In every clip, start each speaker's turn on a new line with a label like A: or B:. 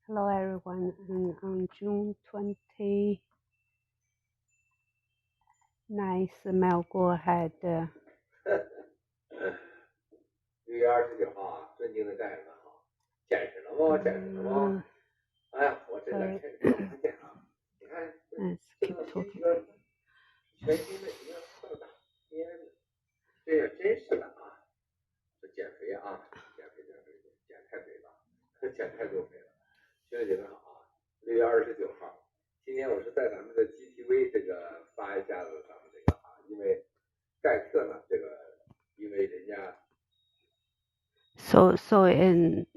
A: Hello everyone. On June 29th, Mel Gore had
B: 6月29号啊，尊敬的战友们好，见识了吗？见识了吗？哎呀，我这两天发现啊，你看这个新车，全新的一样这么大天，这也真是的啊！这减肥啊，减太肥了，减太多肥了。兄弟姐妹好啊，6月29号，今天我是在咱们的 GTV 这个发一下子咱们这个啊，因为盖特呢，这个因为人家。
A: So in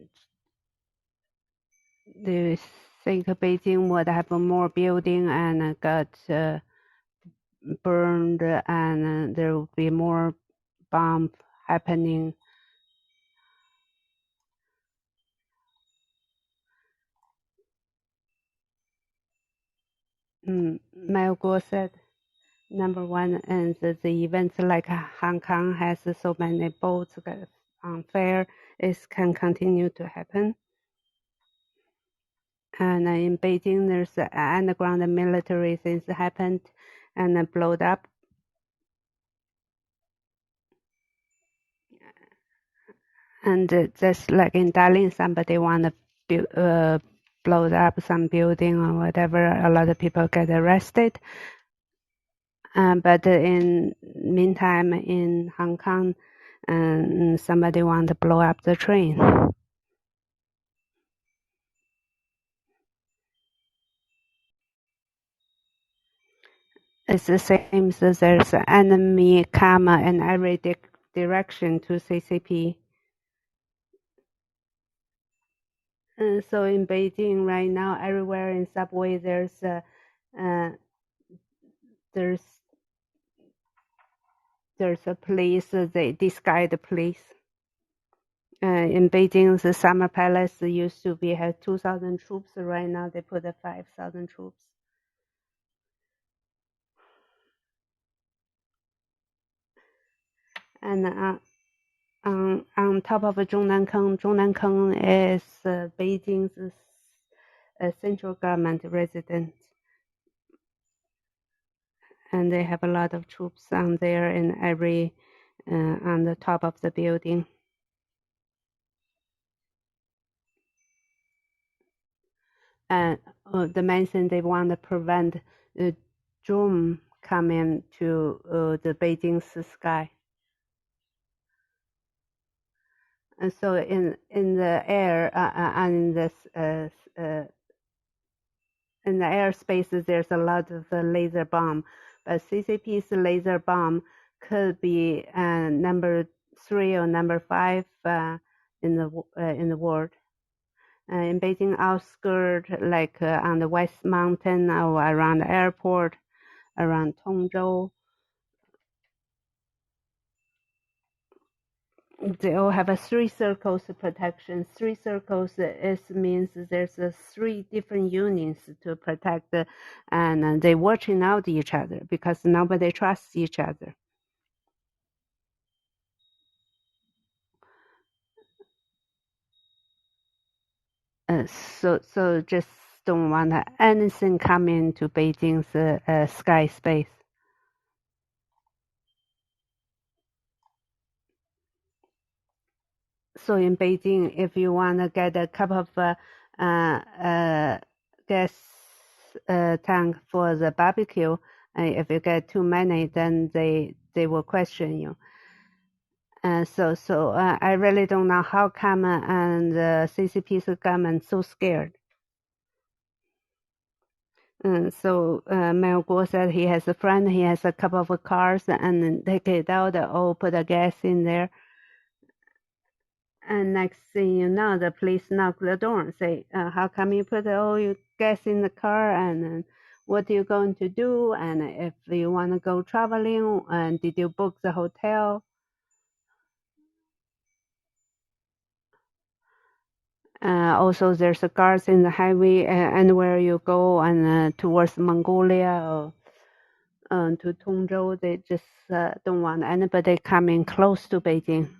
A: do you think Beijing would have more building and got burned and there will be more bomb happening? Mel Gore said, number one, and the events like Hong Kong has so many boats unfair, it can continue to happen. And in Beijing, there's underground military things happened and blowed up. And just like in Darling, somebody want to blow up some building or whatever, a lot of people get arrested. But in meantime, in Hong Kong, somebody want to blow up the train. It's the same. So there's enemy karma in every direction to CCP. So in Beijing right now, everywhere in subway there's a police. They disguise the police. In Beijing, the Summer Palace used to be had 2,000 troops. Right now, they put 5,000 troops. And on top of Zhongnankeng is Beijing's central government residence. And they have a lot of troops on there in every on the top of the building. And the main thing they want to prevent drone coming to the Beijing's sky. And so in the air and in the airspace, there's a lot of laser bomb, but CCP's laser bomb could be number 3 or number 5 in the world. In Beijing outskirts, like on the West Mountain or around the airport, around Tongzhou, they all have a 3 circles protection. 3 circles means there's 3 different units to protect, and they watching out each other because nobody trusts each other. So just don't want anything coming to Beijing's sky space. So in Beijing, if you want to get a cup of gas tank for the barbecue, if you get too many, then they will question you. So I really don't know how come and the CCP's government so scared. So Mel Gore said he has a friend, he has a couple of cars, and they get out, put the gas in there. And next thing you know, the police knock the door and say, how come you put all your gas in the car, and what are you going to do, and if you want to go traveling, and did you book the hotel? Also, there's a guards in the highway anywhere you go, and towards Mongolia or to Tongzhou, they just don't want anybody coming close to Beijing.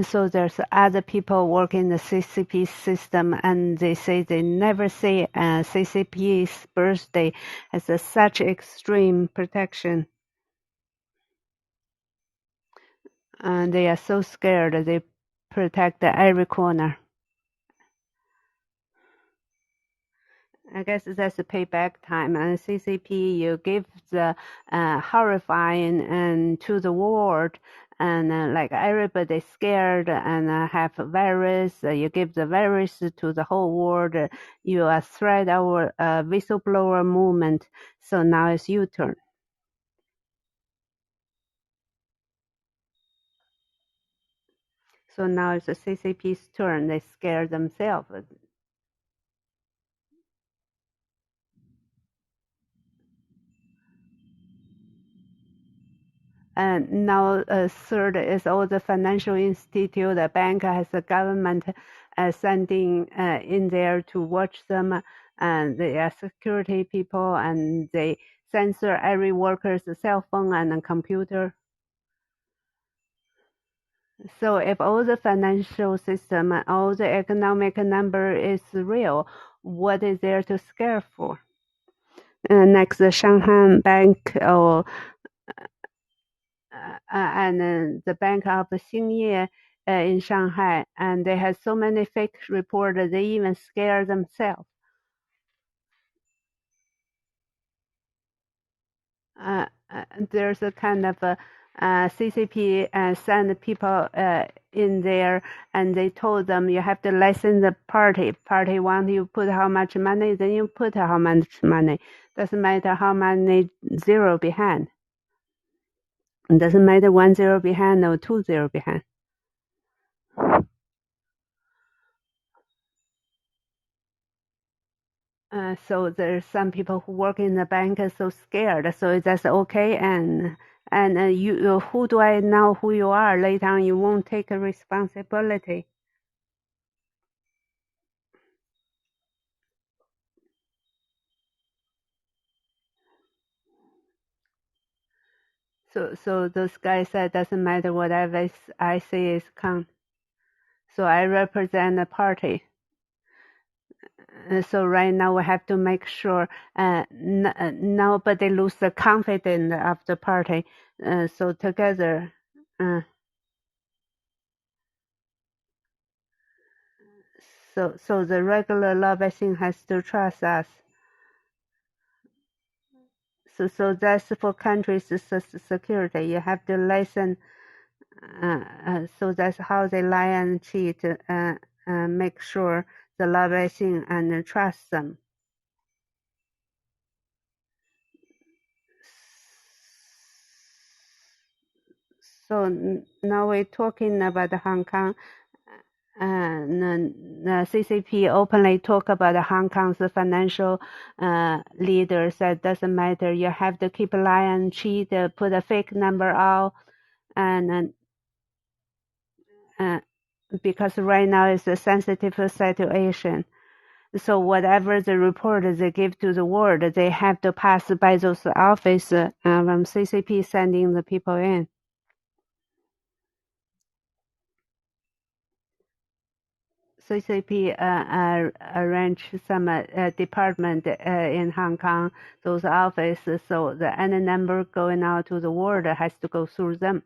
A: So there's other people working in the CCP system, and they say they never see CCP's birthday as such extreme protection. And they are so scared they protect every corner. I guess that's the payback time. And CCP, you give the horrifying and to the world, and like everybody scared and have virus. You give the virus to the whole world. You are threat our whistleblower movement. So now it's your turn. So now it's the CCP's turn. They scare themselves. And now third is all the financial institute, the bank has the government sending in there to watch them, and they are security people, and they censor every worker's cell phone and a computer. So if all the financial system and all the economic number is real, what is there to scare for? Next, the Shanghai Bank or and the Bank of Xingye in Shanghai, and they had so many fake reports they even scare themselves. There's a kind of a CCP send people in there, and they told them you have to license the party. Party want you put how much money, then you put how much money. Doesn't matter how many zero behind. It doesn't matter 1 0 behind or 2 0 behind. So there's some people who work in the bank are so scared. So that's okay. And you who do I know who you are? Later on, you won't take a responsibility. So those guys said doesn't matter whatever I say is count. So I represent a party. So right now we have to make sure nobody lose the confidence of the party. So together. So the regular law-abiding has to trust us. So that's for countries' security. You have to listen. So that's how they lie and cheat. Make sure the law-abiding and trust them. So now we're talking about Hong Kong. The CCP openly talk about Hong Kong's financial leaders. That doesn't matter. You have to keep lie and cheat, put a fake number out, and because right now it's a sensitive situation. So whatever the report they give to the world, they have to pass by those office from CCP sending the people in. CCP arrange some department in Hong Kong, those offices, so the any number going out to the world has to go through them.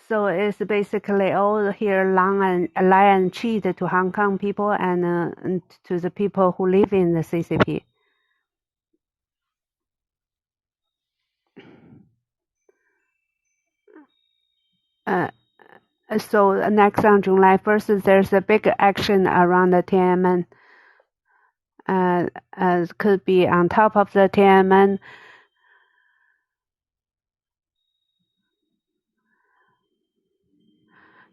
A: So it's basically all here lie and cheat to Hong Kong people and to the people who live in the CCP. So next on July 1st, there's a big action around the Tiananmen. Could be on top of the Tiananmen.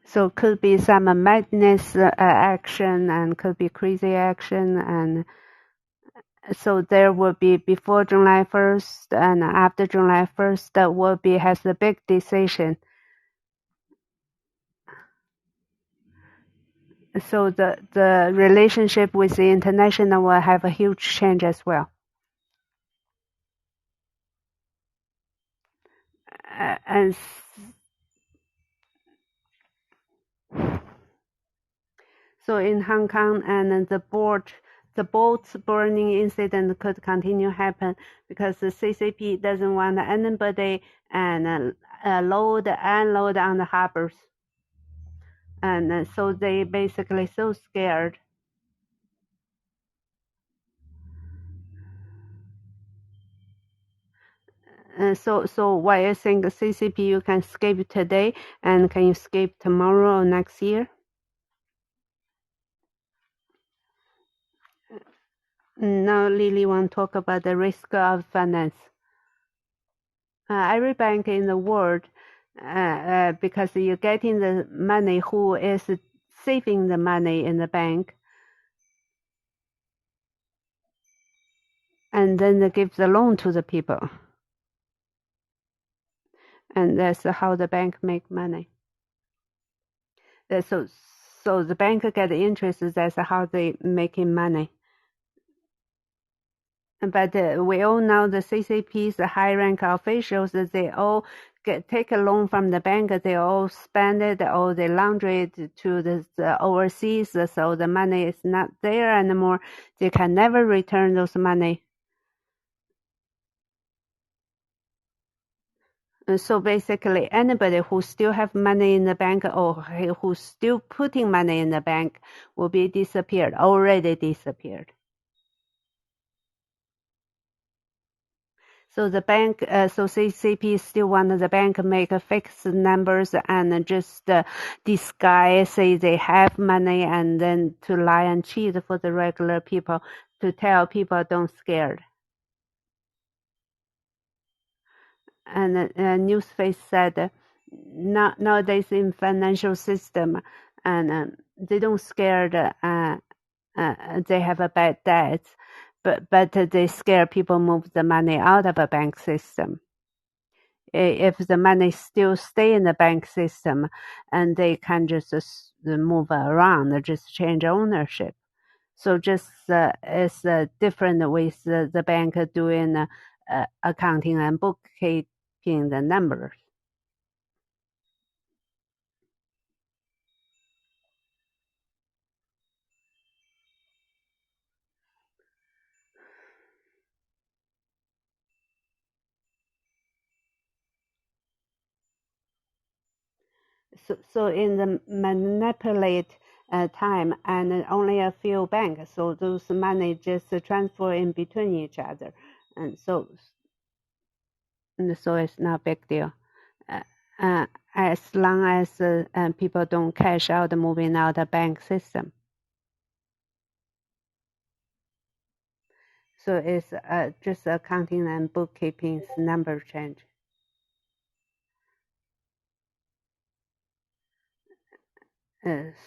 A: So could be some madness action and could be crazy action, and so there will be before July 1st and after July 1st that will be has a big decision. So the relationship with the international will have a huge change as well. and so in Hong Kong, and the boat burning incident could continue happen because the CCP doesn't want anybody and load unload on the harbors, and so they basically so scared. So why you think CCP you can escape today and can you escape tomorrow or next year? Now Lily want to talk about the risk of finance. Every bank in the world, because you're getting the money, who is saving the money in the bank, and then they give the loan to the people. And that's how the bank make money. So the bank get interest, that's how they making money. But we all know the CCP's high-rank officials, they all take a loan from the bank, they all spend it or they launder it to the overseas, so the money is not there anymore. They can never return those money. So basically, anybody who still have money in the bank or who's still putting money in the bank will be disappeared, already disappeared. So the bank, so CCP still want the bank make fixed numbers and just disguise, say they have money, and then to lie and cheat for the regular people, to tell people don't scared. And Newsface said nowadays in financial system, and they don't scared. They have a bad debt, but they scare people move the money out of a bank system. If the money still stay in the bank system, and they can just move around, just change ownership. So just it's different with the bank doing accounting and bookkeeping the numbers. So in the manipulate time, and only a few banks, so those money just transfer in between each other, and so it's not big deal. As long as people don't cash out moving out the bank system. So it's just accounting and bookkeeping's number change.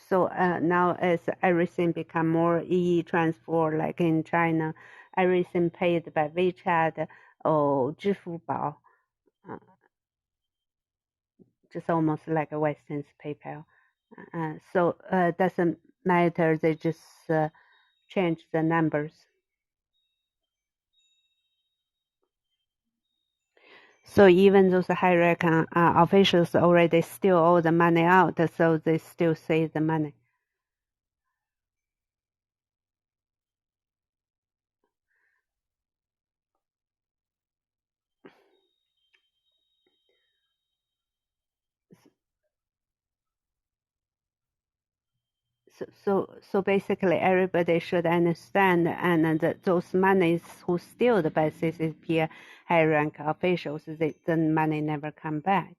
A: So now as everything become more e-transfer, like in China, everything paid by WeChat or 支付宝, just almost like a Western's PayPal. So doesn't matter, they just change the numbers. So even those high-rank officials already steal all the money out, so they still save the money. So basically, everybody should understand, and those monies who stealed by CCP high-rank officials, the money never come back.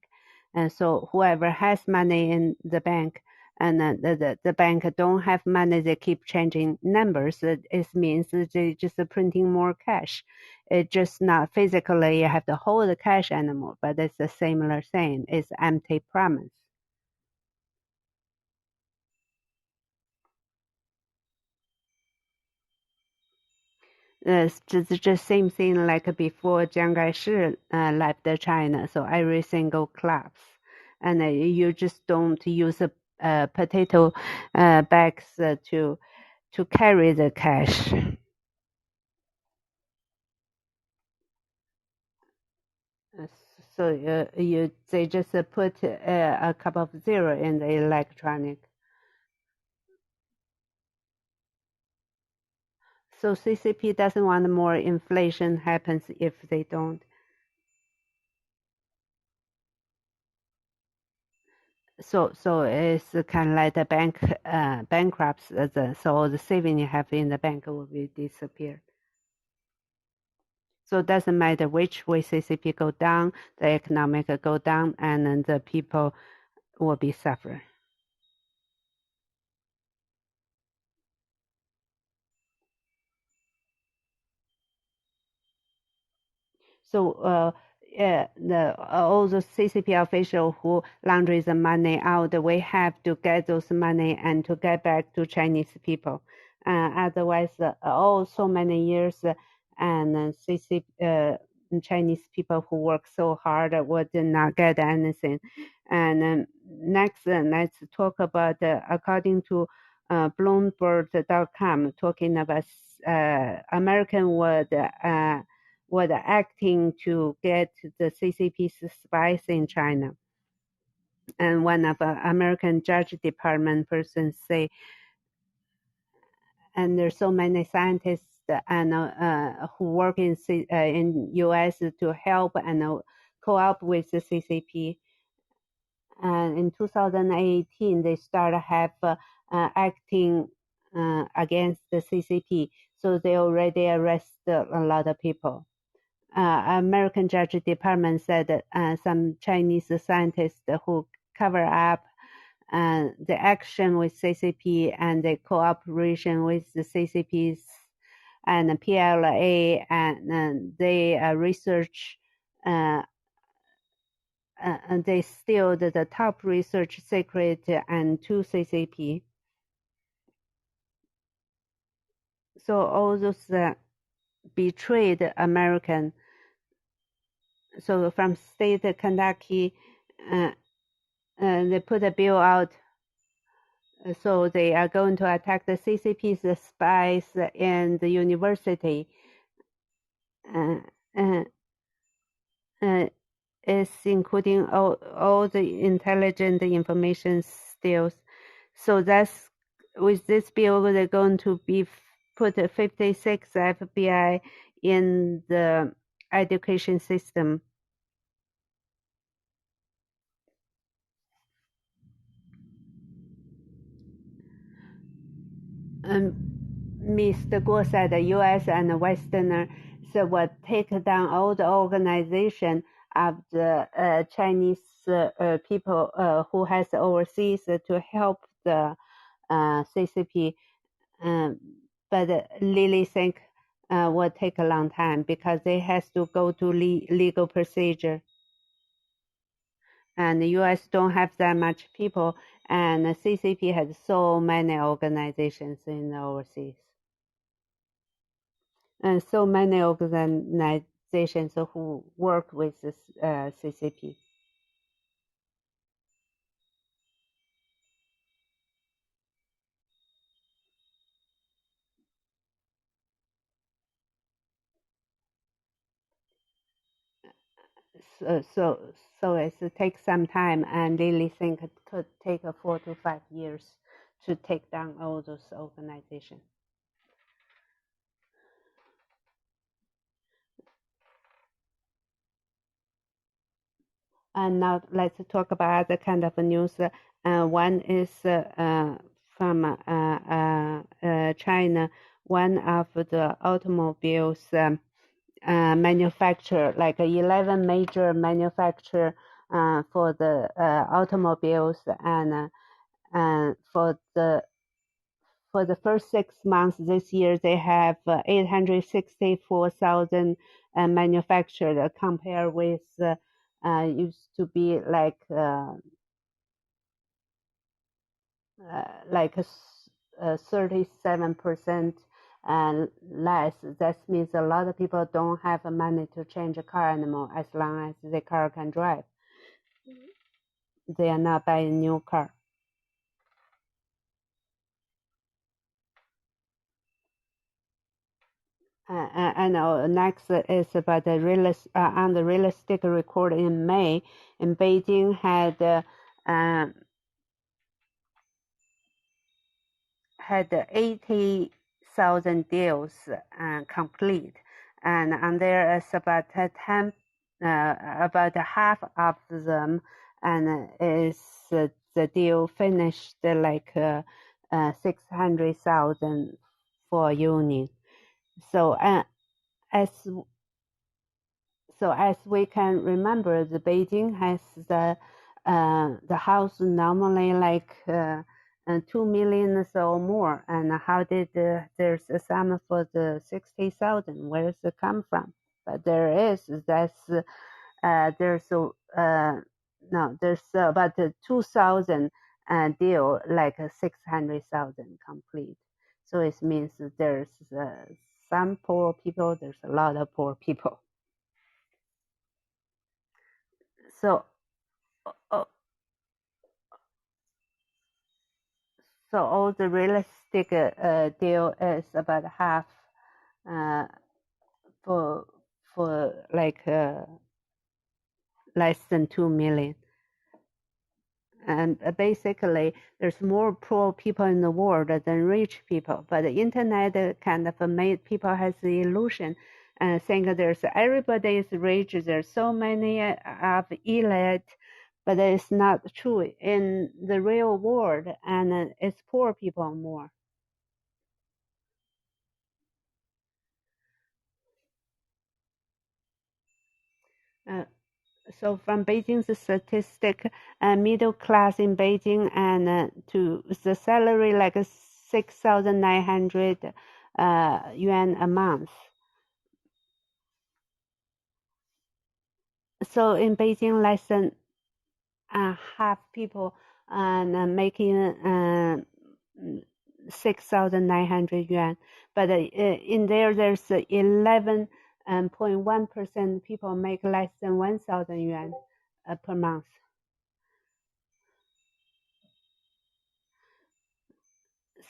A: And so whoever has money in the bank, and the bank don't have money, they keep changing numbers. It means they just printing more cash. It just not physically you have to hold the cash anymore, but it's a similar thing. It's empty promise. Just same thing like before Jiang Kai-shi left China, so everything go collapse, and you just don't use potato bags to carry the cash. So they just put a couple of zero in the electronic. So CCP doesn't want more inflation happens if they don't. So it's kind of like the bank bankrupts. So all the saving you have in the bank will be disappeared. So it doesn't matter which way CCP go down, the economic go down, and then the people will be suffer. So all the CCP officials who launder the money out, we have to get those money and to get back to Chinese people. Otherwise, so many years and Chinese people who work so hard would not get anything. And next, let's talk about according to Bloomberg.com, talking about American were acting to get the CCP's spies in China. And one of American Judge Department persons say, and there's so many scientists and who work in U.S. to help and co-op with the CCP. And in 2018, they started have acting against the CCP. So they already arrested a lot of people. American Judge Department said that some Chinese scientists who cover up the action with CCP and the cooperation with the CCPs and PLA, and they research and they steal the top research secret and to CCP. So all those betrayed American. So from state Kentucky, they put a bill out. So they are going to attack the CCP's spies in the university. It's including all the intelligent information steals. So that's with this bill, they're going to be put 56 FBI in the education system. Mr. Guo said the U.S. and Westerners will take down all the organization of the Chinese people who has overseas to help the CCP. But Lily think will take a long time because they has to go to legal procedure. And the U.S. don't have that much people, and the CCP has so many organizations in the overseas. And so many organizations who work with the CCP. So it takes some time, and really think it could take 4 to 5 years to take down all those organizations. And now let's talk about the kind of news. One is from China. One of the automobiles manufacturer, like 11 major manufacturer for the automobiles, and for the first 6 months this year, they have 864,000 manufactured, compared with used to be like 37% less. That means a lot of people don't have money to change a car anymore. As long as the car can drive, they are not buying a new car. And next is about the on the realistic record in May, in Beijing had 80,000 deals complete, and there is about about half of them, and is the deal finished like 600,000 for unit. So as as we can remember, the Beijing has the house normally like 2 million or more. And how did there's a sum for the 60,000? Where does it come from? But there is there's no there's about 2,000 deal like 600,000 complete. So it means there's some poor people. There's a lot of poor people. So, uh, all the realistic deal is about half uh, for like less than 2 million. And basically, there's more poor people in the world than rich people. But the internet kind of made people has the illusion and think there's everybody is rich. There's so many of elite, but it's not true in the real world, and it's poor people more. So from Beijing's statistic, middle class in Beijing and to the salary like 6,900 yuan a month. So in Beijing, less than half people making 6,900 yuan, but in there's 11.1% people make less than 1,000 yuan per month.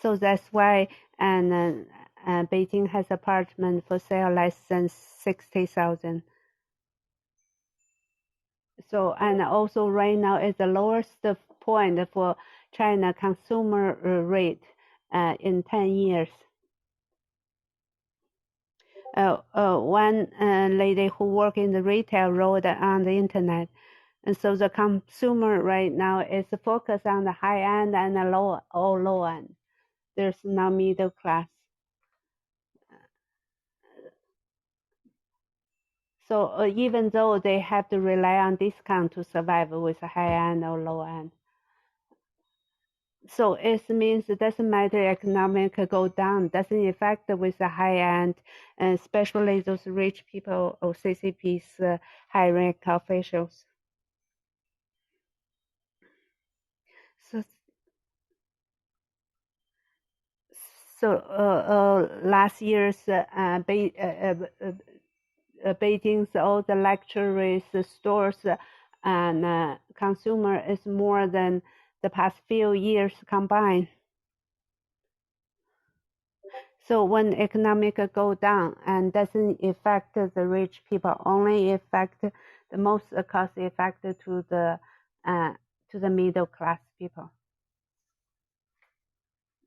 A: So that's why, and Beijing has apartment for sale less than 60,000. So, and also right now is the lowest point for China consumer rate in 10 years. One lady who work in the retail wrote on the internet, and so the consumer right now is focused on the high end and the low end. There's no middle class. So even though they have to rely on discount to survive with a high end or low end. So it means it doesn't matter economic go down, doesn't affect with the high end, especially those rich people or CCP's high rank officials. So last year's Beijing's all the luxury stores and consumer is more than the past few years combined. So when economic go down and doesn't affect the rich people, only affect the most cost effect to the middle class people.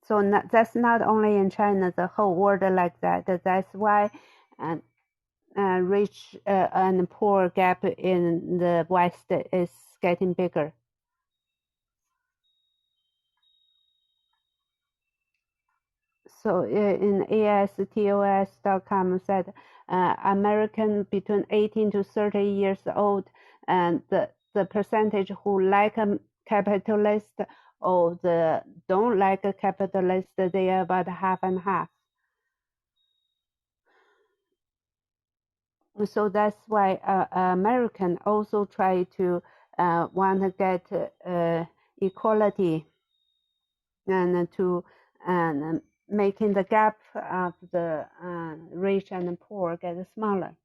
A: So that's not only in China, the whole world like that. That's why rich and poor gap in the West is getting bigger. So in ASTOS.com said American between 18 to 30 years old, and the percentage who like a capitalist or the don't like a capitalist, they are about half and half. So that's why American also try to want to get equality and to making the gap of the rich and poor get smaller.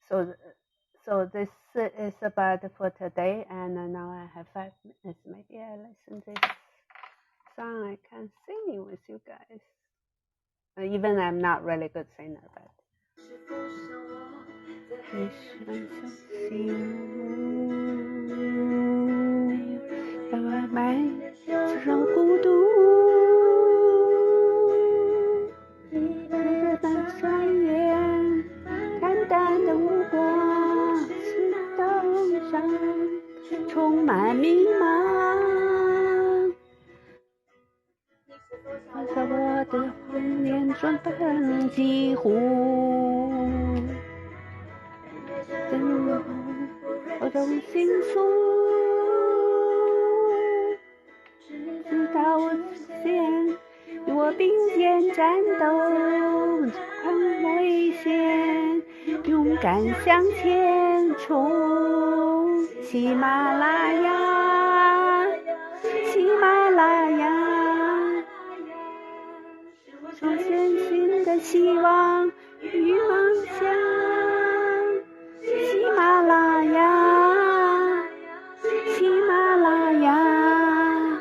A: So, this is about for today, and now I have 5 minutes. Maybe I listen to this. song I can sing with you guys. Even I'm not really good singer, but. 你是本相信，要慢慢承受孤独。日本三年，淡淡的无光，赤道上充满迷茫。在我的谎言中奔几乎。我种心诉，直到我出现，与我并肩战斗，这款危险，勇敢向前冲。喜马拉雅，喜马拉雅，是全新的希望与梦想。喜马拉雅，喜马拉雅，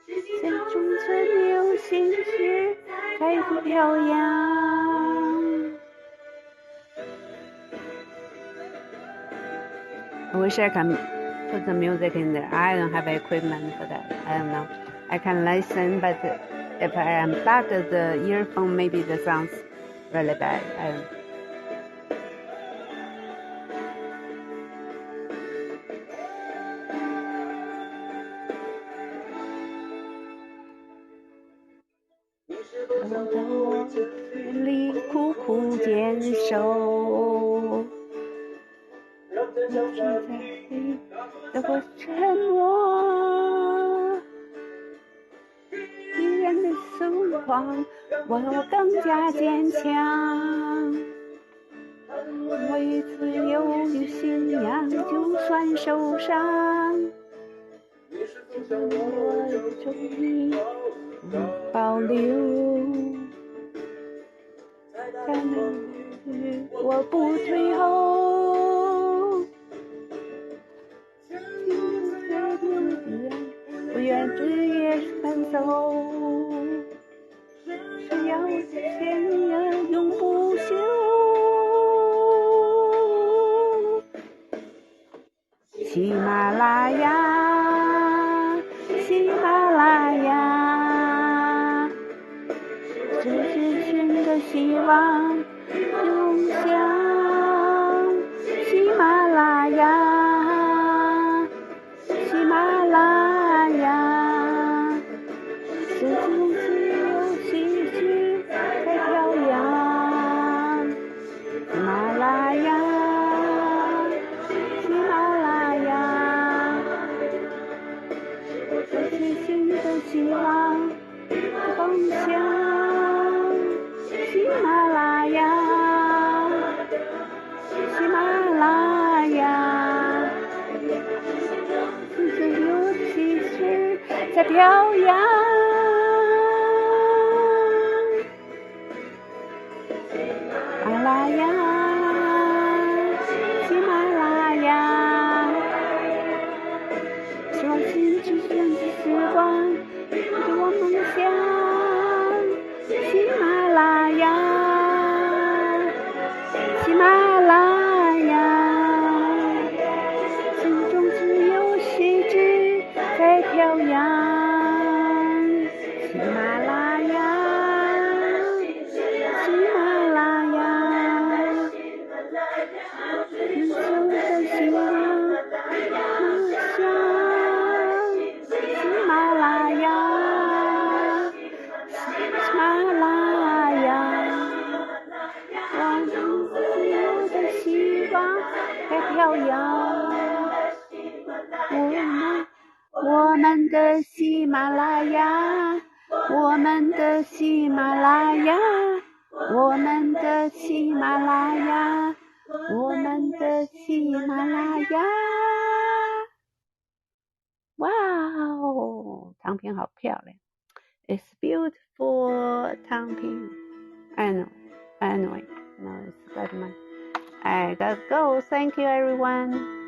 A: 水中存有心事在飘扬。I wish I can put the music in there. I don't have equipment for that. I don't know. I can listen, but if I unplug the earphone, maybe the sound's really bad. I don't know.让我愿力苦苦坚守，现在的我沉默，依然的疯狂，我更加坚强。为自由与信仰，就算受伤，我的忠义保留。在那里我不退后，不愿日夜奔走，只要前人永不休。喜马拉雅，喜马拉雅，这是新的希望永向。喜马拉雅，喜马拉雅，这种自由气息在飘扬。喜马拉雅，喜马拉雅，这是新的希望方向。喜马拉雅，喜马拉雅，自由气息在飘扬。喜马拉雅，喜马拉雅，相信之前的时光给我梦想。喜马拉雅，喜马拉雅，心中只有喜志在飘扬。喜马拉雅，喜马拉雅，人生的希望梦想。喜马拉雅，喜马拉雅，让自由的希望在飘扬。我们的喜马拉雅，我们的喜马拉雅，我们的喜马拉雅，我们的喜马拉雅。哇哦，唐平好漂亮。It's beautiful, 唐平。Anyway, no, it's got my. I gotta go. Thank you, everyone.